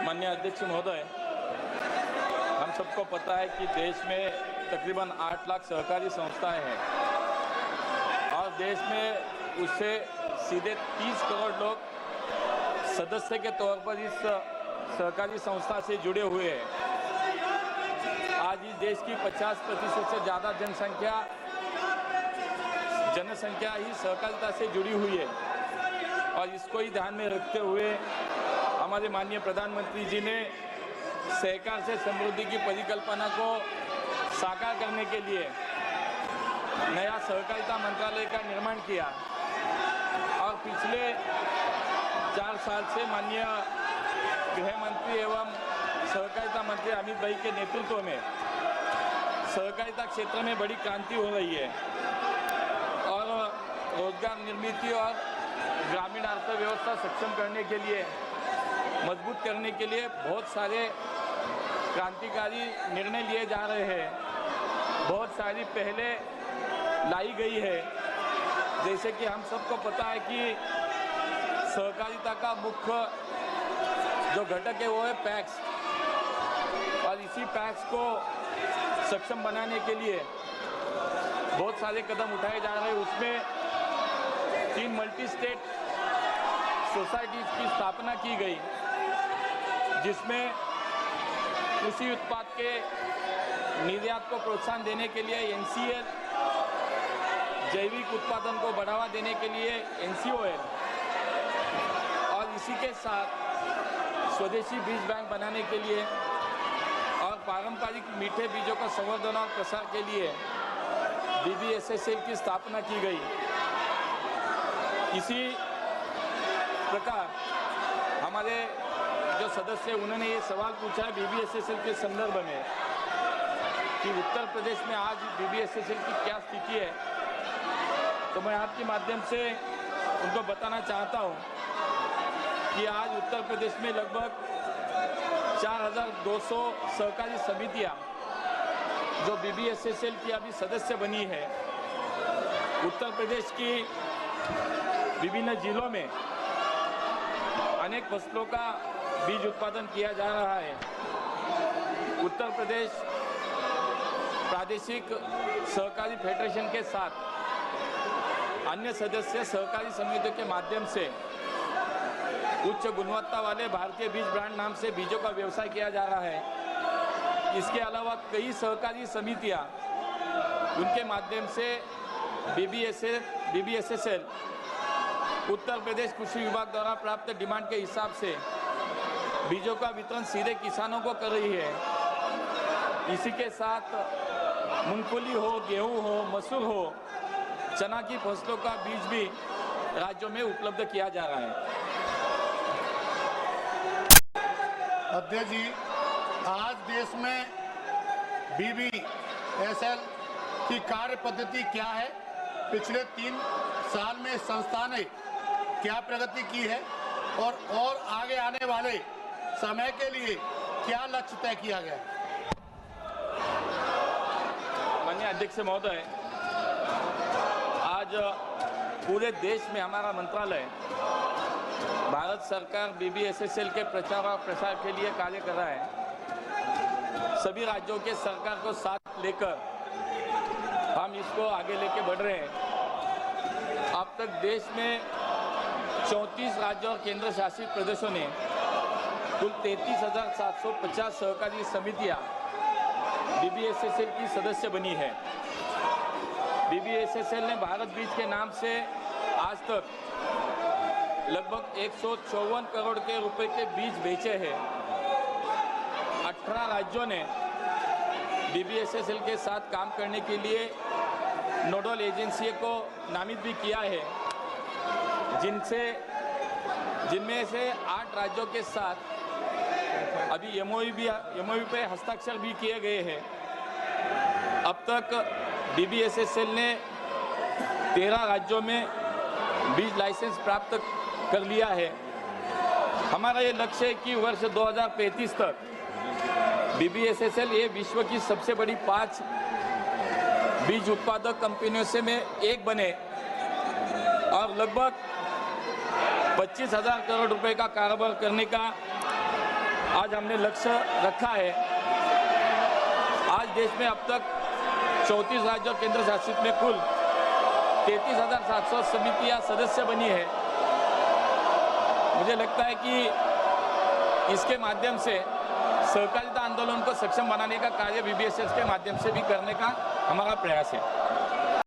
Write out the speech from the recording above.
माननीय अध्यक्ष महोदय, हम सबको पता है कि देश में तकरीबन 8 लाख सहकारी संस्थाएं हैं और देश में उससे सीधे 30 करोड़ लोग सदस्य के तौर पर इस सहकारी संस्था से जुड़े हुए हैं। आज इस देश की 50% से ज़्यादा जनसंख्या ही सहकारिता से जुड़ी हुई है और इसको ही ध्यान में रखते हुए हमारे माननीय प्रधानमंत्री जी ने सहकार से समृद्धि की परिकल्पना को साकार करने के लिए नया सहकारिता मंत्रालय का निर्माण किया और पिछले 4 साल से माननीय गृह मंत्री एवं सहकारिता मंत्री अमित भाई के नेतृत्व में सहकारिता क्षेत्र में बड़ी क्रांति हो रही है और रोजगार निर्मित और ग्रामीण अर्थव्यवस्था सक्षम करने के लिए, मजबूत करने के लिए बहुत सारे क्रांतिकारी निर्णय लिए जा रहे हैं। बहुत सारी पहले लाई गई है, जैसे कि हम सबको पता है कि सहकारिता का मुख्य जो घटक है वो है पैक्स और इसी पैक्स को सक्षम बनाने के लिए बहुत सारे कदम उठाए जा रहे हैं। उसमें 3 मल्टी स्टेट सोसाइटीज की स्थापना की गई, जिसमें कृषि उत्पाद के निर्यात को प्रोत्साहन देने के लिए NCL, जैविक उत्पादन को बढ़ावा देने के लिए NCOL और इसी के साथ स्वदेशी बीज बैंक बनाने के लिए और पारंपरिक मीठे बीजों का संवर्धन और प्रसार के लिए BBSSL की स्थापना की गई। इसी प्रकार हमारे जो सदस्य उन्होंने ये सवाल पूछा है BBSSL के संदर्भ में कि उत्तर प्रदेश में आज BBSSL की क्या स्थिति है, तो मैं आपके माध्यम से उनको बताना चाहता हूँ कि आज उत्तर प्रदेश में लगभग 4200 सहकारी समितियाँ जो BBSSL की अभी सदस्य बनी है। उत्तर प्रदेश की विभिन्न जिलों में अनेक फसलों का बीज उत्पादन किया जा रहा है। उत्तर प्रदेश प्रादेशिक सहकारी फेडरेशन के साथ अन्य सदस्य सहकारी समितियों के माध्यम से उच्च गुणवत्ता वाले भारतीय बीज ब्रांड नाम से बीजों का व्यवसाय किया जा रहा है। इसके अलावा कई सहकारी समितियां उनके माध्यम से BBSSL उत्तर प्रदेश कृषि विभाग द्वारा प्राप्त डिमांड के हिसाब से बीजों का वितरण सीधे किसानों को कर रही है। इसी के साथ मूंगफली हो, गेहूं हो, मसूर हो, चना की फसलों का बीज भी राज्यों में उपलब्ध किया जा रहा है। अध्यक्ष जी, आज देश में BBSSL की कार्य पद्धति क्या है? पिछले 3 साल में संस्था ने क्या प्रगति की है और आगे आने वाले समय के लिए क्या लक्ष्य तय किया गया है? माननीय अध्यक्ष महोदय, आज पूरे देश में हमारा मंत्रालय भारत सरकार BBSSL के प्रचार और प्रसार के लिए कार्य कर रहा है। सभी राज्यों के सरकार को साथ लेकर हम इसको आगे लेके बढ़ रहे हैं। अब तक देश में 34 राज्यों और केंद्र शासित प्रदेशों ने कुल 33,750 सहकारी समितियां BBSSL की सदस्य बनी है। BBSSL ने भारत बीज के नाम से आज तक लगभग 154 करोड़ के रुपए के बीज बेचे हैं। 18 राज्यों ने BBSSL के साथ काम करने के लिए नोडल एजेंसी को नामित भी किया है, जिनमें से 8 राज्यों के साथ अभी MOU पे हस्ताक्षर भी किए गए हैं। अब तक BBSSL ने 13 राज्यों में बीज लाइसेंस प्राप्त कर लिया है। हमारा ये लक्ष्य है कि वर्ष 2035 तक BBSSL ये विश्व की सबसे बड़ी 5 बीज उत्पादक कंपनियों से में एक बने और लगभग 25,000 करोड़ रुपए का कारोबार करने का आज हमने लक्ष्य रखा है। आज देश में अब तक 34 राज्य और केंद्र शासित में कुल 33,700 समितियां सदस्य बनी है। मुझे लगता है कि इसके माध्यम से सहकारिता आंदोलन को सक्षम बनाने का कार्य VBSS के माध्यम से भी करने का हमारा प्रयास है।